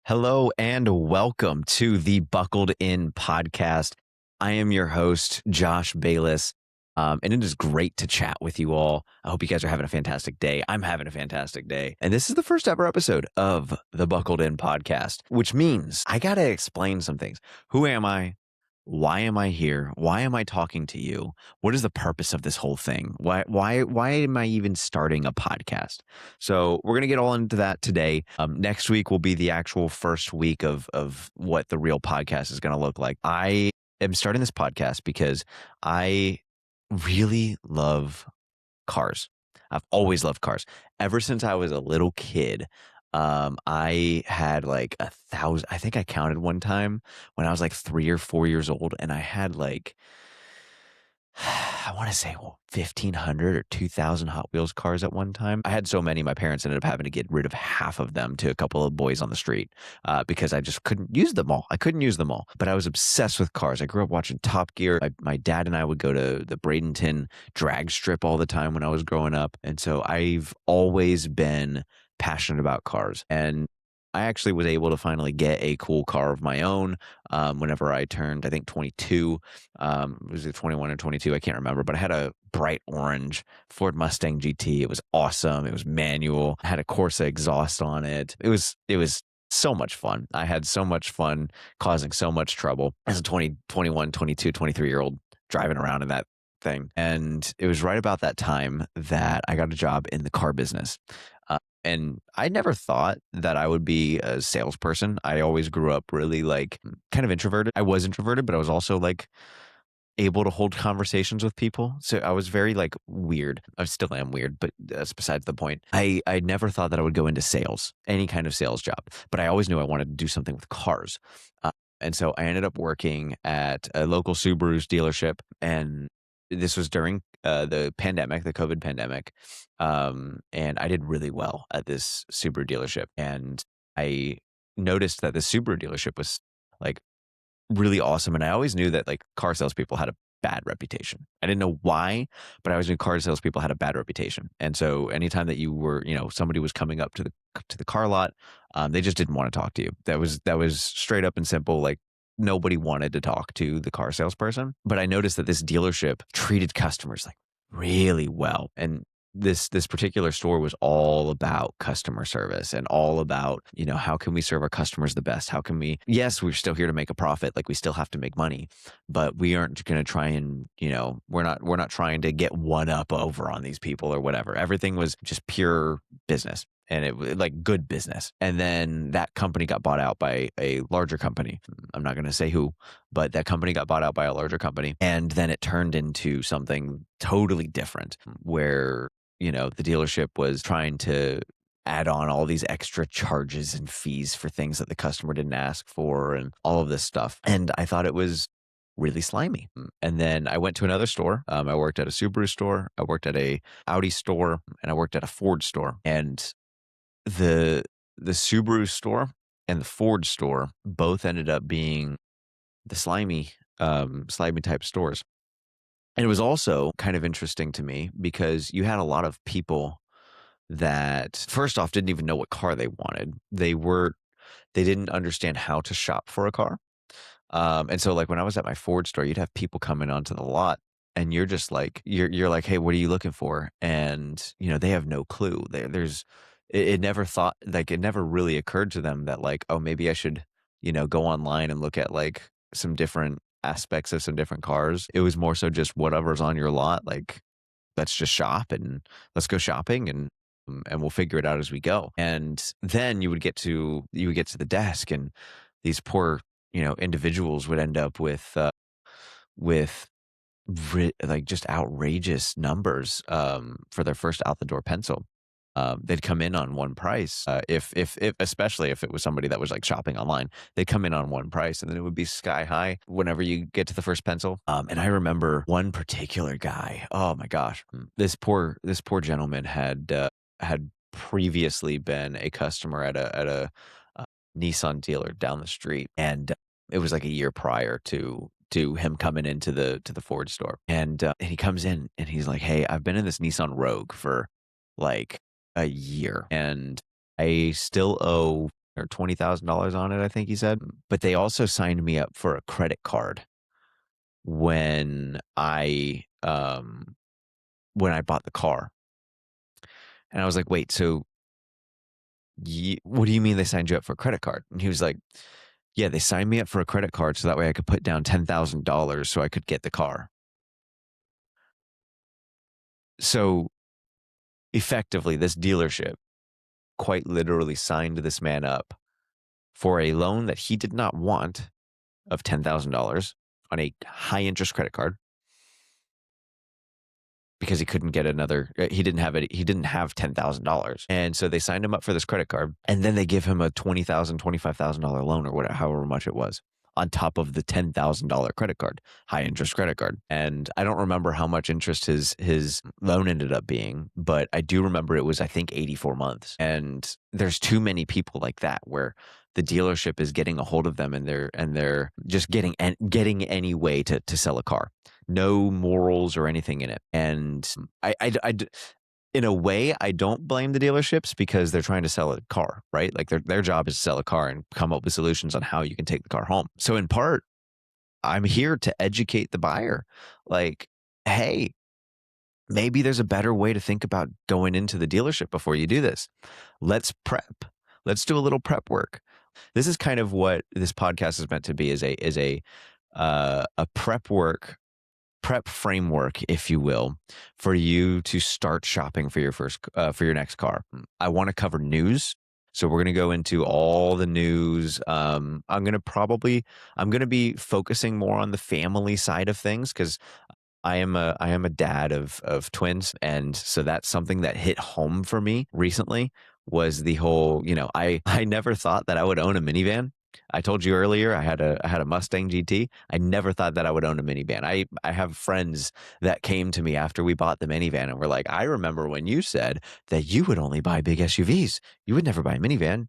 Hello and welcome to the Buckled In podcast. I am your host, Josh Bayless, and it is great to chat with you all. I hope you guys are having a fantastic day. I'm having a fantastic day. And this is the first ever episode of the Buckled In podcast, which means I got to explain some things. Who am I? Why am I here? Why am I talking to you? What is the purpose of this whole thing? Why am I even starting a podcast? So we're gonna get all into that today. Next week will be the actual first week of what the real podcast is gonna look like. I am starting this podcast because I really love cars. I've always loved cars. Ever since I was a little kid, I had like 1,000. I think I counted one time when I was like 3 or 4 years old, and I had like I want to say 1,500 or 2,000 Hot Wheels cars at one time. I had so many, my parents ended up having to get rid of half of them to a couple of boys on the street because I just couldn't use them all. I couldn't use them all, but I was obsessed with cars. I grew up watching Top Gear. My dad and I would go to the Bradenton drag strip all the time when I was growing up. And so I've always been passionate about cars. And I actually was able to finally get a cool car of my own whenever I turned, I think, 22. Was it 21 or 22? I can't remember, but I had a bright orange Ford Mustang GT. It was awesome. It was manual. I had a Corsa exhaust on it. It was so much fun. I had so much fun causing so much trouble as a 20, 21, 22, 23-year-old driving around in that thing. And it was right about that time that I got a job in the car business. And I never thought that I would be a salesperson. I always grew up really like kind of introverted. I was introverted, but I was also like able to hold conversations with people. So I was very like weird. I still am weird, but that's besides the point. I never thought that I would go into sales, any kind of sales job, but I always knew I wanted to do something with cars. And so I ended up working at a local Subaru's dealership, and this was during the pandemic, the COVID pandemic. And I did really well at this Subaru dealership. And I noticed that the Subaru dealership was like really awesome. And I always knew that like car salespeople had a bad reputation. I didn't know why, but I always knew car salespeople had a bad reputation. And so anytime that you were, somebody was coming up to the car lot, they just didn't want to talk to you. That was straight up and simple. Like nobody wanted to talk to the car salesperson. But I noticed that this dealership treated customers like really well. And this particular store was all about customer service and all about, how can we serve our customers the best? How can we, yes, we're still here to make a profit. Like we still have to make money, but we aren't going to try and, we're not trying to get one up over on these people or whatever. Everything was just pure business. And it was like good business. And then that company got bought out by a larger company. I'm not going to say who, but that company got bought out by a larger company. And then it turned into something totally different where, the dealership was trying to add on all these extra charges and fees for things that the customer didn't ask for and all of this stuff. And I thought it was really slimy. And then I went to another store. I worked at a Subaru store. I worked at a Audi store, and I worked at a Ford store. And the Subaru store and the Ford store both ended up being the slimy type stores. And it was also kind of interesting to me because you had a lot of people that first off didn't even know what car they wanted. They didn't understand how to shop for a car. And so like when I was at my Ford store, you'd have people coming onto the lot and you're just like, you're like, hey, what are you looking for? And, they have no clue. It never really occurred to them that like, oh, maybe I should, go online and look at like some different aspects of some different cars. It was more so just whatever's on your lot. Like, let's just shop and let's go shopping and we'll figure it out as we go. And then you would get to the desk, and these poor, individuals would end up with like just outrageous numbers for their first out the door pencil. They'd come in on one price. If especially if it was somebody that was like shopping online, they'd come in on one price, and then it would be sky high whenever you get to the first pencil. And I remember one particular guy. Oh my gosh, this poor gentleman had previously been a customer at a Nissan dealer down the street, and it was like a year prior to him coming into the Ford store. And he comes in and he's like, hey, I've been in this Nissan Rogue for like a year, and I still owe or $20,000 on it, I think he said. But they also signed me up for a credit card when I bought the car. And I was like, wait, so what do you mean they signed you up for a credit card? And he was like, yeah, they signed me up for a credit card so that way I could put down $10,000 so I could get the car. So effectively, this dealership quite literally signed this man up for a loan that he did not want of $10,000 on a high interest credit card because he couldn't get another. He didn't have it. He didn't have $10,000, and so they signed him up for this credit card, and then they give him a $20,000, $25,000 loan or whatever, however much it was, on top of the $10,000 credit card, high interest credit card. And I don't remember how much interest his loan ended up being, but I do remember it was, I think, 84 months. And there's too many people like that where the dealership is getting a hold of them and they're just getting any way to sell a car. No morals or anything in it. And I in a way, I don't blame the dealerships because they're trying to sell a car, right? Like their job is to sell a car and come up with solutions on how you can take the car home. So in part, I'm here to educate the buyer. Like, hey, maybe there's a better way to think about going into the dealership before you do this. Let's prep. Let's do a little prep work. This is kind of what this podcast is meant to be, is a prep framework, if you will, for you to start shopping for your next car. I want to cover news. So we're going to go into all the news. I'm going to be focusing more on the family side of things because I am a dad of twins, and so that's something that hit home for me recently. Was the whole, I never thought that I would own a minivan. I told you earlier I had a Mustang GT. I never thought that I would own a minivan. I have friends that came to me after we bought the minivan and were like, I remember when you said that you would only buy big SUVs. You would never buy a minivan.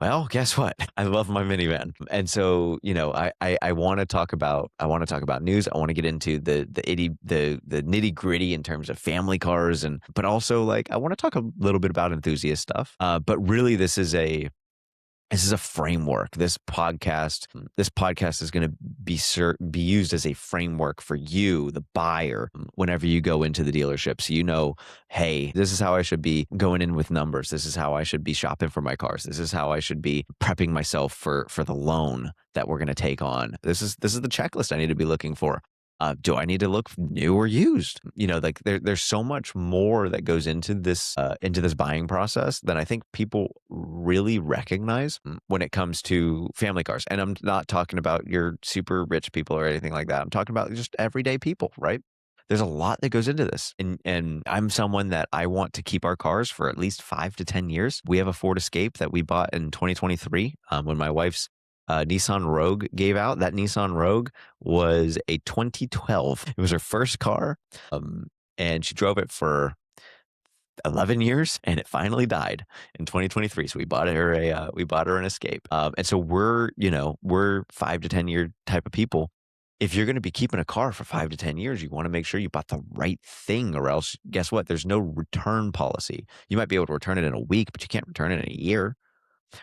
Well, guess what? I love my minivan. And so, I want to talk about news. I want to get into the nitty gritty in terms of family cars, but also like I want to talk a little bit about enthusiast stuff. But really this is a framework. This podcast is going to be used as a framework for you, the buyer, whenever you go into the dealership. So hey, this is how I should be going in with numbers. This is how I should be shopping for my cars. This is how I should be prepping myself for the loan that we're going to take on. This is the checklist I need to be looking for. Do I need to look new or used? Like there's so much more that goes into this buying process than I think people really recognize when it comes to family cars. And I'm not talking about your super rich people or anything like that. I'm talking about just everyday people, right? There's a lot that goes into this. And I'm someone that I want to keep our cars for at least 5 to 10 years. We have a Ford Escape that we bought in 2023 when my wife's Nissan Rogue gave out. That Nissan Rogue was a 2012. It was her first car, and she drove it for 11 years, and it finally died in 2023. So we bought her an Escape, and so we're 5 to 10 year type of people. If you're going to be keeping a car for 5 to 10 years, you want to make sure you bought the right thing, or else guess what? There's no return policy. You might be able to return it in a week, but you can't return it in a year.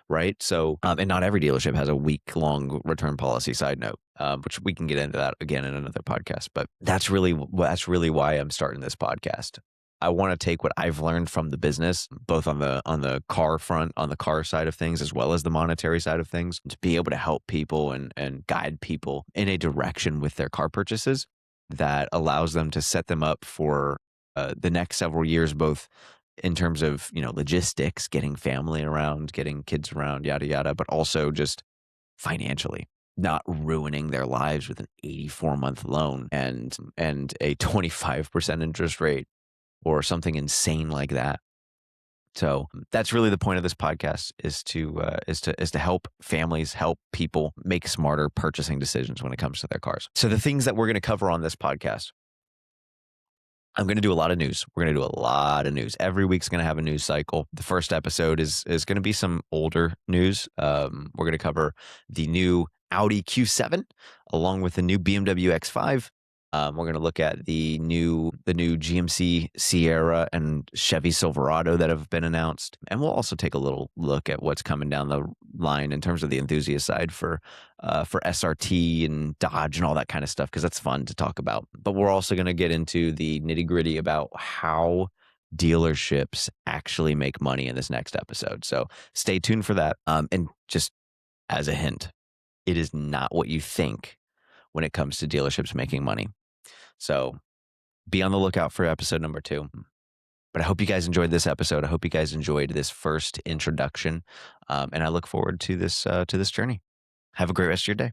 Right. So, and not every dealership has a week-long return policy, side note, which we can get into that again in another podcast. But that's really why I'm starting this podcast. I want to take what I've learned from the business, both on the car front, on the car side of things, as well as the monetary side of things, to be able to help people and guide people in a direction with their car purchases that allows them to set them up for the next several years, both in terms of, logistics, getting family around, getting kids around, yada, yada, but also just financially not ruining their lives with an 84-month loan and a 25% interest rate or something insane like that. So that's really the point of this podcast, is to help families, help people make smarter purchasing decisions when it comes to their cars. So the things that we're going to cover on this podcast: I'm going to do a lot of news. We're going to do a lot of news. Every week's going to have a news cycle. The first episode is going to be some older news. We're going to cover the new Audi Q7 along with the new BMW X5. We're going to look at the new GMC Sierra and Chevy Silverado that have been announced, and we'll also take a little look at what's coming down line in terms of the enthusiast side for SRT and Dodge and all that kind of stuff because that's fun to talk about. But we're also going to get into the nitty gritty about how dealerships actually make money in this next episode. So stay tuned for that. And just as a hint, it is not what you think when it comes to dealerships making money. So be on the lookout for episode number 2. But I hope you guys enjoyed this episode. I hope you guys enjoyed this first introduction, and I look forward to this journey. Have a great rest of your day.